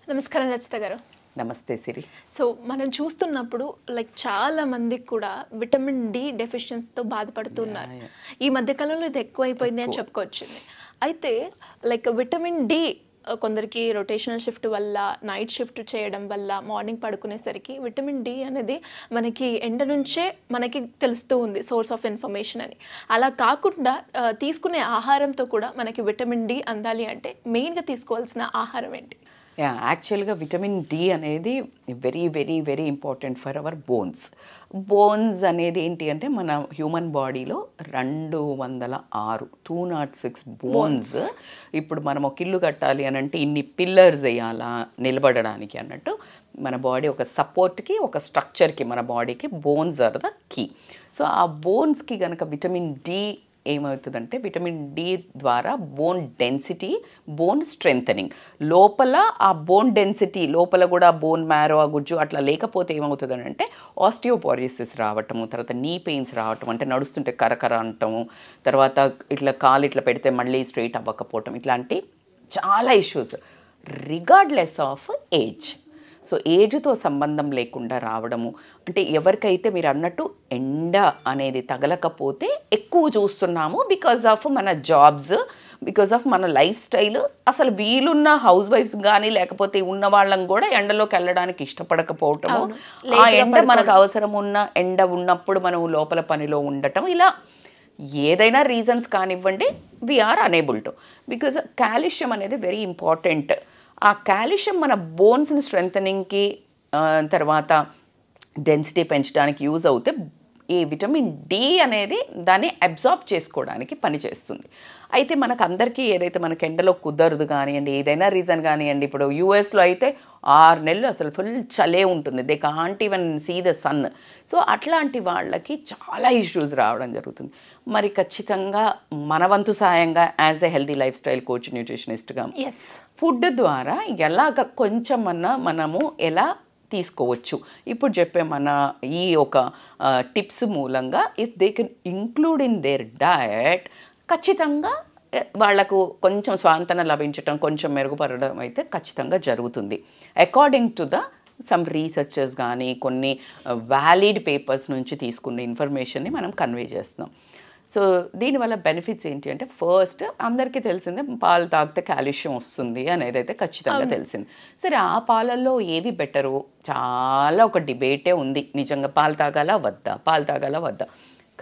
నమస్కారం రచిత గారు. నమస్తే సిరి. సో మనం చూస్తున్నప్పుడు చాలా మందికి కూడా విటమిన్ డి డెఫిషియన్సీతో బాధపడుతున్నారు. ఈ మధ్యకాలంలో ఇది ఎక్కువైపోయింది అని చెప్పుకోవచ్చింది. అయితే విటమిన్ డి కొందరికి రొటేషనల్ షిఫ్ట్ వల్ల, నైట్ షిఫ్ట్ చేయడం వల్ల, మార్నింగ్ పడుకునేసరికి విటమిన్ డి అనేది మనకి ఎండ నుంచే మనకి తెలుస్తూ ఉంది సోర్స్ ఆఫ్ ఇన్ఫర్మేషన్ అని. అలా కాకుండా తీసుకునే ఆహారంతో కూడా మనకి విటమిన్ డి అందాలి అంటే మెయిన్గా తీసుకోవాల్సిన ఆహారం ఏంటి? యాక్చువల్గా విటమిన్ డి అనేది very very very important for hour bones. Bones అనేది ఏంటి అంటే మన హ్యూమన్ బాడీలో 206 బోన్స్. ఇప్పుడు మనం ఒక ఇల్లు కట్టాలి అని అంటే ఇన్ని పిల్లర్స్ వేయాలా నిలబడడానికి అన్నట్టు మన బాడీ ఒక సపోర్ట్కి, ఒక స్ట్రక్చర్కి, మన బాడీకి bones are the key. So ఆ బోన్స్కి కనుక విటమిన్ డి ఏమవుతుందంటే విటమిన్ డి ద్వారా బోన్ డెన్సిటీ, బోన్ స్ట్రెంథనింగ్, లోపల ఆ బోన్ డెన్సిటీ లోపల కూడా బోన్ మ్యారో, ఆ గుజ్జు అట్లా లేకపోతే ఏమవుతుంది అంటే ఆస్టియోపోరోసిస్ రావటము, తర్వాత నీ పెయిన్స్ రావటం, అంటే నడుస్తుంటే కరకర అంటాము, తర్వాత ఇట్లా కాలు ఇట్లా పెడితే మళ్ళీ స్ట్రైట్ అవ్వకపోవటం, ఇట్లాంటి చాలా issues regardless of age. So ఏజ్తో సంబంధం లేకుండా రావడము, అంటే ఎవరికైతే మీరు అన్నట్టు ఎండ అనేది తగలకపోతే ఎక్కువ చూస్తున్నాము బికాజ్ ఆఫ్ మన జాబ్స్, బికాజ్ ఆఫ్ మన లైఫ్ స్టైల్. అసలు వీలున్న హౌస్ వైఫ్స్ కానీ లేకపోతే ఉన్న వాళ్ళని కూడా ఎండలోకి వెళ్ళడానికి ఇష్టపడకపోవటము, ఆ ఎండ మనకు అవసరం ఉన్న ఎండ ఉన్నప్పుడు మనం లోపల పనిలో ఉండటం, ఇలా ఏదైనా రీజన్స్ కానివ్వండి, we are unable to. Because calcium అనేది వెరీ ఇంపార్టెంట్. ఆ కాల్షియం మన బోన్స్ని స్ట్రెంథనింగ్కి, తర్వాత డెన్సిటీ పెంచడానికి యూజ్ అవుతే ఈ విటమిన్ డి అనేది దాన్ని అబ్జార్బ్ చేసుకోవడానికి పనిచేస్తుంది. అయితే మనకు అందరికీ ఏదైతే మనకి ఎండలో కుదరదు కానివ్వండి, ఏదైనా రీజన్ కానివ్వండి, ఇప్పుడు యూఎస్లో అయితే 6 నెలలు అసలు ఫుల్ చలే ఉంటుంది, they can't even see the sun. So అట్లాంటి వాళ్ళకి చాలా ఇష్యూస్ రావడం జరుగుతుంది. మరి ఖచ్చితంగా మన వంతు సాయంగా as a healthy lifestyle coach, న్యూట్రిషనిస్ట్గా ఫుడ్ ద్వారా ఎలాగ కొంచెం మనము ఎలా తీసుకోవచ్చు ఇప్పుడు చెప్పే మన ఈ ఒక టిప్స్ మూలంగా if they can include in there diet, ఖచ్చితంగా వాళ్లకు కొంచెం స్వాంతన లభించటం, కొంచెం మెరుగుపడడం అయితే ఖచ్చితంగా జరుగుతుంది. According to the sum researchers కానీ కొన్ని వ్యాలిడ్ పేపర్స్ నుంచి తీసుకున్న ఇన్ఫర్మేషన్ని మనం కన్వే చేస్తున్నాం. సో దీనివల్ల బెనిఫిట్స్ ఏంటి అంటే, ఫస్ట్ అందరికీ తెలిసిందే పాలు తాగితే కాల్షియం వస్తుంది అనేది అయితే ఖచ్చితంగా తెలిసింది. సరే ఆ పాలల్లో ఏవి బెటరు, చాలా ఒక డిబేటే ఉంది. నిజంగా పాలు తాగాలా వద్దా, పాలు తాగాలా వద్దా,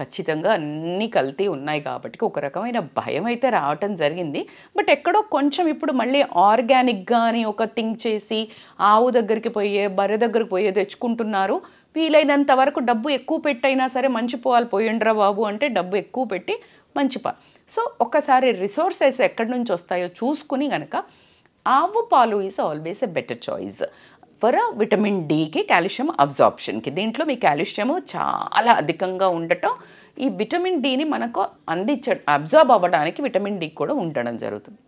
ఖచ్చితంగా అన్నీ కల్తీ ఉన్నాయి కాబట్టి ఒక రకమైన భయం అయితే రావటం జరిగింది. బట్ ఎక్కడో కొంచెం ఇప్పుడు మళ్ళీ ఆర్గానిక్గా అని ఒక థింక్ చేసి ఆవు దగ్గరికి పోయే, బర్రె దగ్గరికి పోయే తెచ్చుకుంటున్నారు. వీలైనంత వరకు డబ్బు ఎక్కువ పెట్టైనా సరే మంచి పాలు పోయిండ్రా బాబు అంటే డబ్బు ఎక్కువ పెట్టి మంచి పాలు. సో ఒక్కసారి రిసోర్సెస్ ఎక్కడి నుంచి వస్తాయో చూసుకుని కనుక ఆవు పాలు is always a better choice for vitamin డికి, కాల్షియం అబ్జార్ప్షన్కి. దీంట్లో మీ కాల్షియం చాలా అధికంగా ఉండటం, ఈ విటమిన్ డిని మనకు అబ్జార్బ్ అవ్వడానికి విటమిన్ డి కూడా ఉండడం జరుగుతుంది.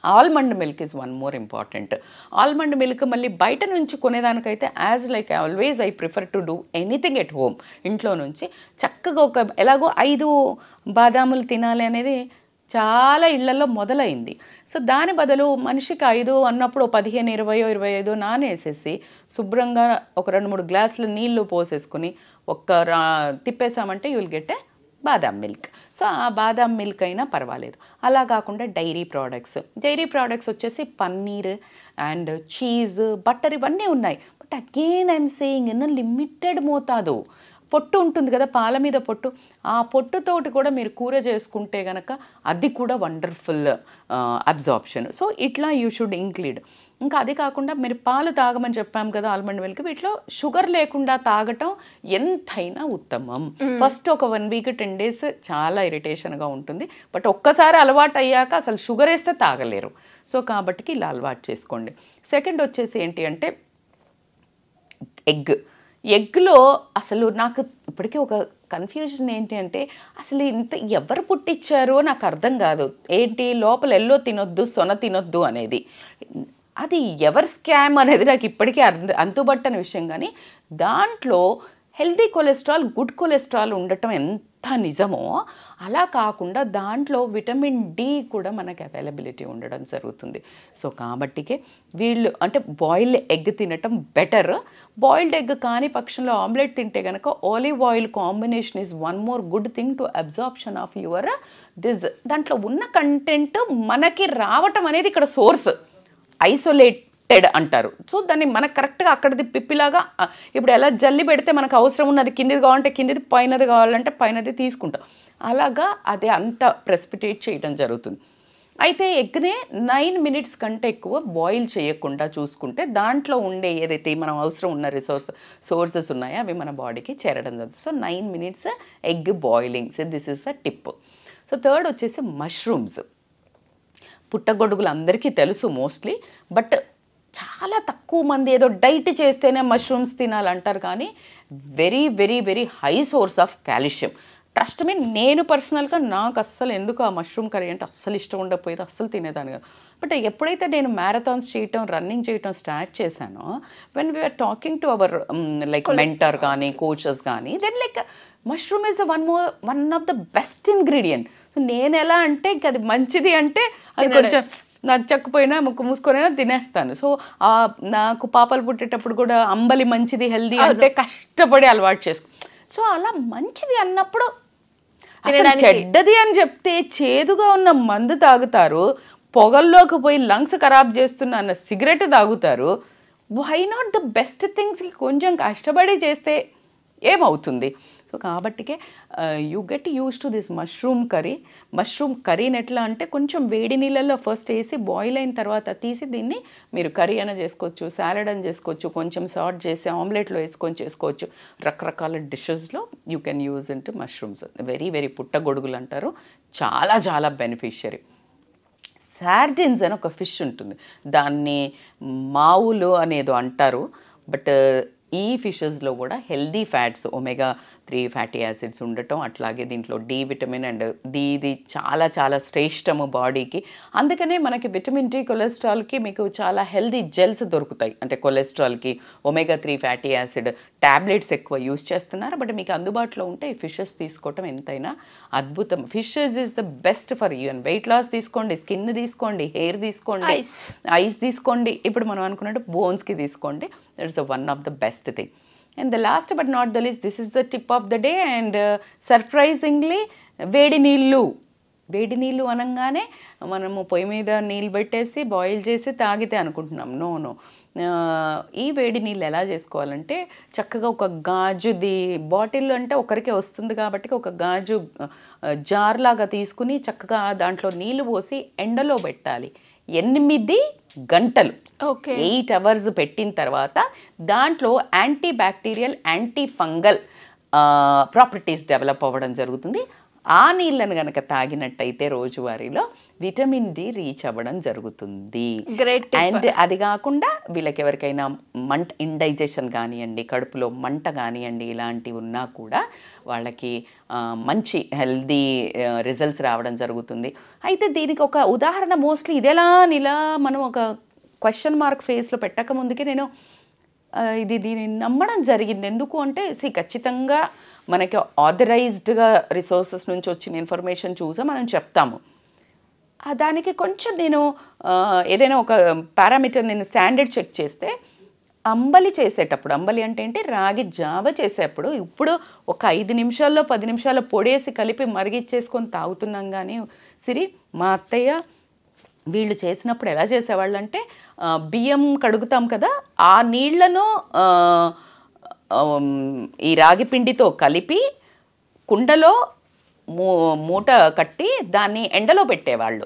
Almond milk is one more important. Almond milk మళ్ళీ బయట నుంచి కొనేదానికైతే as like always I prefer to do anything at home. ఇంట్లో నుంచి చక్కగా ఒక ఎలాగో 5 బాదాములు తినాలి అనేది చాలా ఇళ్లలో మొదలైంది. సో దాని బదులు మనిషికి 5 అన్నప్పుడు 15, 20, 25 నానేసేసి శుభ్రంగా ఒక 2-3 గ్లాసులు నీళ్లు పోసేసుకుని తిప్పేసామంటే you will get a badam milk. So ఆ బాదాం మిల్క్ అయినా పర్వాలేదు. అలా కాకుండా డైరీ ప్రోడక్ట్స్ వచ్చేసి పన్నీర్ అండ్ చీజ్, బటర్ ఇవన్నీ ఉన్నాయి. But again I'm saying in limited మోతాదు. పొట్టు ఉంటుంది కదా, పాల మీద పొట్టు, ఆ పొట్టుతోటి కూడా మీరు కూర చేసుకుంటే కనుక అది కూడా వండర్ఫుల్ అబ్జార్ప్షన్. సో ఇట్లా యూ షుడ్ ఇంక్లూడ్. ఇంకా అది కాకుండా మీరు పాలు తాగమని చెప్పాం కదా ఆల్మండ్ మిల్క్, వీటిలో షుగర్ లేకుండా తాగటం ఎంతైనా ఉత్తమం. ఫస్ట్ ఒక 1 వీక్ 10 డేస్ చాలా ఇరిటేషన్గా ఉంటుంది, బట్ ఒక్కసారి అలవాటు అయ్యాక అసలు షుగర్ వేస్తే తాగలేరు. సో కాబట్టి ఇలా అలవాటు చేసుకోండి. సెకండ్ వచ్చేసి ఏంటి అంటే ఎగ్లో అసలు నాకు ఇప్పటికీ ఒక కన్ఫ్యూజన్ ఏంటి అంటే, అసలు ఇంత ఎవరు పుట్టించారో నాకు అర్థం కాదు. ఏంటి లోపల ఎల్లో తినొద్దు, సొన తినొద్దు అనేది, అది ఎవరు స్కామ్ అనేది నాకు ఇప్పటికీ అంతుబట్టని విషయం. కానీ దాంట్లో హెల్దీ కొలెస్ట్రాల్, గుడ్ కొలెస్ట్రాల్ ఉండటం ఎంత నిజమో అలా కాకుండా దాంట్లో విటమిన్ డి కూడా మనకి అవైలబిలిటీ ఉండడం జరుగుతుంది. సో కాబట్టికే వీళ్ళు అంటే బాయిల్డ్ ఎగ్ తినటం బెటర్. బాయిల్డ్ ఎగ్ కాని పక్షంలో ఆమ్లెట్ తింటే కనుక olive oil combination is one more good thing to absorption of your this. దాంట్లో ఉన్న కంటెంట్ మనకి రావటం అనేది ఇక్కడ సోర్స్, ఐసోలేటెడ్ అంటారు. సో దాన్ని మనకు కరెక్ట్గా అక్కడిది పిప్పిలాగా ఇప్పుడు ఎలా జల్లి పెడితే మనకు అవసరం ఉన్నది కిందిది కావాలంటే కిందిది, పైనది కావాలంటే పైనది తీసుకుంటాం. అలాగా అదే అంత ప్రెసిపిటేట్ చేయడం జరుగుతుంది. అయితే ఎగ్నే 9 minutes కంటే ఎక్కువ బాయిల్ చేయకుండా చూసుకుంటే దాంట్లో ఉండే ఏదైతే మనం అవసరం ఉన్న సోర్సెస్ ఉన్నాయో అవి మన బాడీకి చేరడం జరుగుతుంది. So 9 minutes egg boiling, so this is the tip. So third వచ్చేసి మష్రూమ్స్. పుట్టగొడుగులు అందరికీ తెలుసు మోస్ట్లీ, బట్ చాలా తక్కువ మంది ఏదో డైట్ చేస్తేనే మష్రూమ్స్ తినాలంటారు. కానీ very very very high source of calcium. Trust me, నేను పర్సనల్గా నాకు అస్సలు ఎందుకు ఆ మష్రూమ్ కర్రీ అంటే అస్సలు ఇష్టం ఉండకపోయేది, అస్సలు తినేదాన్ని కాదు. బట్ ఎప్పుడైతే నేను మ్యారథాన్స్ చేయటం, రన్నింగ్ చేయటం స్టార్ట్ చేశానో, when we are talking to our like mentor కానీ కోచెస్ కానీ, then like mushroom is one of the best ingredient. So నేను ఎలా అంటే ఇంక అది మంచిది అంటే అది కొంచెం నచ్చకపోయినా ముక్కు మూసుకొనైనా తినేస్తాను. సో నాకు పాపలు పుట్టేటప్పుడు కూడా అంబలి మంచిది హెల్దీ అంటే కష్టపడి అలవాటు చేసుకో. సో అలా మంచిది అన్నప్పుడు అసలు చెడ్డది అని చెప్తే చేదుగా ఉన్న మందు తాగుతారు, పొగల్లోకి పోయి లంగ్స్ ఖరాబ్ చేస్తున్న అన్న సిగరెట్ తాగుతారు. వై నాట్ ద బెస్ట్ థింగ్స్కి కొంచెం కష్టపడి చేస్తే ఏమవుతుంది? సో కాబట్టికే you get use to this mushroom curry. Mushroom కర్రీని ఎట్లా అంటే కొంచెం వేడి నీళ్ళల్లో ఫస్ట్ వేసి బాయిల్ అయిన తర్వాత తీసి దీన్ని మీరు కర్రీ అయినా చేసుకోవచ్చు, సాలెడ్ అని చేసుకోవచ్చు, కొంచెం సాల్ట్ చేసి ఆమ్లెట్లో వేసుకొని చేసుకోవచ్చు. రకరకాల డిషెస్లో you can use into mushrooms. Very very పుట్టగొడుగులు అంటారు, చాలా చాలా బెనిఫిషియరీ. సార్డిన్స్ అని ఒక ఫిష్ ఉంటుంది, దాన్ని మావులు అనేదో అంటారు. బట్ ఈ ఫిషెస్లో కూడా healthy fats, omega-3 fatty acids ఉండటం, అట్లాగే దీంట్లో డి విటమిన్ అండ్ ఇది చాలా చాలా శ్రేష్టము బాడీకి. అందుకనే మనకి విటమిన్ డి, కొలెస్ట్రాల్కి మీకు చాలా హెల్దీ జెల్స్ దొరుకుతాయి. అంటే కొలెస్ట్రాల్కి omega-3 ఫ్యాటీ యాసిడ్ ట్యాబ్లెట్స్ ఎక్కువ యూజ్ చేస్తున్నారు, బట్ మీకు అందుబాటులో ఉంటే ఈ ఫిషెస్ తీసుకోవటం ఎంతైనా అద్భుతం. Fishes is the best for even weight loss తీసుకోండి, స్కిన్ తీసుకోండి, హెయిర్ తీసుకోండి, ఐస్ తీసుకోండి, ఇప్పుడు మనం అనుకున్నట్టు బోన్స్కి తీసుకోండి. That's one of the best thing. And the last but not the least, this is the tip of the day, and surprisingly వేడి నీళ్ళు. వేడి నీళ్ళు అనగానే మనము పొయ్యి మీద నీళ్ళు పెట్టేసి బాయిల్ చేసి తాగితే అనుకుంటున్నాం. నో. ఈ వేడి నీళ్ళు ఎలా చేసుకోవాలంటే చక్కగా ఒక గాజుది బాటిల్ అంటే ఒకరికే వస్తుంది కాబట్టి ఒక గాజు జార్ లాగా తీసుకుని చక్కగా దాంట్లో నీళ్ళు పోసి ఎండలో పెట్టాలి 8 గంటలు. 8 hours పెట్టిన తర్వాత దాంట్లో anti bacterial, anti fungal properties develop అవ్వడం జరుగుతుంది. ఆ నీళ్ళను కనుక తాగినట్టయితే రోజువారీలో విటమిన్ డి రీచ్ అవ్వడం జరుగుతుంది. అండ్ అది కాకుండా వీళ్ళకి ఎవరికైనా ఇండైజెషన్ కానివ్వండి, కడుపులో మంట కానివ్వండి, ఇలాంటివి ఉన్నా కూడా వాళ్ళకి మంచి హెల్దీ రిజల్ట్స్ రావడం జరుగుతుంది. అయితే దీనికి ఒక ఉదాహరణ, మోస్ట్లీ ఇదేలా ఇలా మనం ఒక క్వశ్చన్ మార్క్ ఫేస్లో పెట్టక ముందుకే నేను దీన్ని నమ్మడం జరిగింది. ఎందుకు అంటే ఖచ్చితంగా మనకి ఆథరైజ్డ్గా రిసోర్సెస్ నుంచి వచ్చిన ఇన్ఫర్మేషన్ చూసా మనం చెప్తాము. దానికి కొంచెం నేను ఏదైనా ఒక పారామీటర్ నేను స్టాండర్డ్ చెక్ చేస్తే, అంబలి చేసేటప్పుడు, అంబలి అంటే ఏంటి, రాగి జావ చేసేటప్పుడు ఇప్పుడు ఒక 5 నిమిషాల్లో 10 నిమిషాల్లో పొడేసి కలిపి మరిగిచ్చేసుకొని తాగుతున్నాం. కానీ మా అత్తయ్య వీళ్ళు చేసినప్పుడు ఎలా చేసేవాళ్ళు అంటే, బియ్యం కడుగుతాం కదా, ఆ నీళ్లను ఈ రాగి పిండితో కలిపి కుండలో మూట కట్టి దాన్ని ఎండలో పెట్టేవాళ్ళు.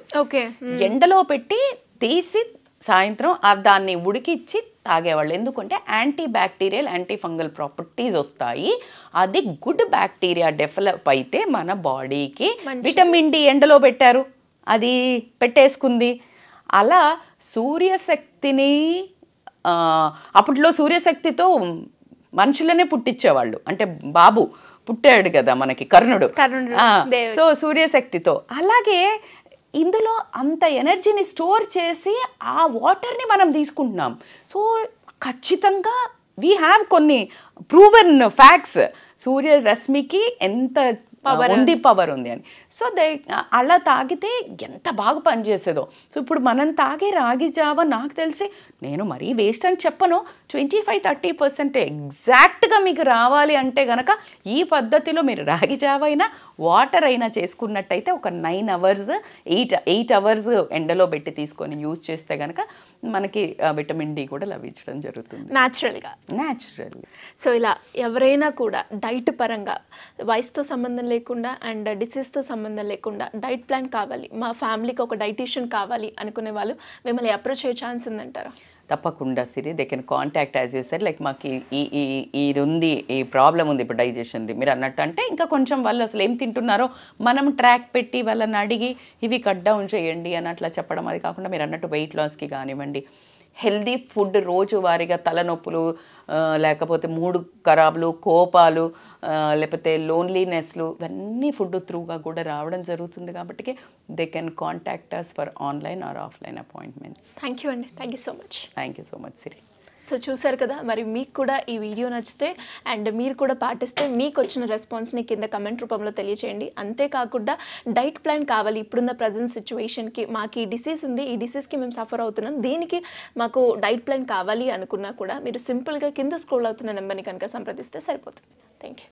ఎండలో పెట్టి తీసి సాయంత్రం దాన్ని ఉడికిచ్చి తాగేవాళ్ళు. ఎందుకంటే anti bacterial, anti fungal properties వస్తాయి. అది గుడ్ బ్యాక్టీరియా డెవలప్ అయితే మన బాడీకి విటమిన్ డి ఎండలో పెట్టారు, అది పెట్టేసుకుంది. అలా సూర్యశక్తిని, అప్పట్లో సూర్యశక్తితో మనుషులనే పుట్టించేవాళ్ళు. అంటే బాబు పుట్టాడు కదా మనకి, కర్ణుడు. సో సూర్యశక్తితో. అలాగే ఇందులో అంత ఎనర్జీని స్టోర్ చేసి ఆ వాటర్ని మనం తీసుకుంటున్నాం. సో ఖచ్చితంగా వీ హ్యావ్ కొన్ని ప్రూవెన్ ఫ్యాక్ట్స్ సూర్యరశ్మికి ఎంత పవర్ ఉంది అని. సో అలా తాగితే ఎంత బాగా పనిచేసేదో. సో ఇప్పుడు మనం తాగే రాగి జావ నాకు తెలిసి, నేను మరీ వేస్ట్ అని చెప్పను, 25-30% ఎగ్జాక్ట్గా మీకు రావాలి అంటే కనుక ఈ పద్ధతిలో మీరు రాగి జావ అయినా వాటర్ అయినా చేసుకున్నట్టయితే ఒక 9 hours 8 hours ఎండలో పెట్టి తీసుకొని యూజ్ చేస్తే కనుక మనకి విటమిన్ డి కూడా లభించడం జరుగుతుంది న్యాచురల్గా. సో ఇలా ఎవరైనా కూడా డైట్ పరంగా వయసుతో సంబంధం లేకుండా అండ్ డిసీజ్తో సంబంధం లేకుండా డైట్ ప్లాన్ కావాలి, మా ఫ్యామిలీకి ఒక డైటీషియన్ కావాలి అనుకునే వాళ్ళు మిమ్మల్ని అప్రోచ్ అయ్యే ఛాన్స్ ఉందంటారా? తప్పకుండా Siri, they can contact as you said, like మాకు ఇది ఉంది, ఈ ప్రాబ్లం ఉంది ఇప్పుడు డైజెషన్ది మీరు అన్నట్టు. అంటే ఇంకా కొంచెం వాళ్ళు అసలు ఏం తింటున్నారో మనం ట్రాక్ పెట్టి వాళ్ళని అడిగి ఇవి కట్ డౌన్ చేయండి అని అట్లా చెప్పడం. అది కాకుండా మీరు అన్నట్టు వెయిట్ లాస్కి కానివ్వండి, హెల్దీ ఫుడ్ రోజువారీగా తలనొప్పులు, లేకపోతే మూడు ఖరాబులు, కోపాలు, లేకపోతే లోన్లీనెస్లు, ఇవన్నీ ఫుడ్ త్రూగా కూడా రావడం జరుగుతుంది. కాబట్టి they can contact us for online or offline appointments. Thank you అండి. Thank you so much. Thank you so much Siri. So చూసారు కదా, మరి మీకు కూడా ఈ వీడియో నచ్చితే అండ్ మీరు కూడా పాటిస్తే మీకు వచ్చిన రెస్పాన్స్ని కింద కమెంట్ రూపంలో తెలియచేయండి. అంతేకాకుండా డైట్ ప్లాన్ కావాలి, ఇప్పుడున్న ప్రజెంట్ సిచ్యువేషన్కి మాకు ఈ డిసీజ్ ఉంది, ఈ డిసీజ్కి మేము సఫర్ అవుతున్నాం, దీనికి మాకు డైట్ ప్లాన్ కావాలి అనుకున్నా కూడా మీరు సింపుల్గా కింద స్క్రోల్ అవుతున్న నెంబర్ని కనుక సంప్రదిస్తే సరిపోతుంది. Thank you.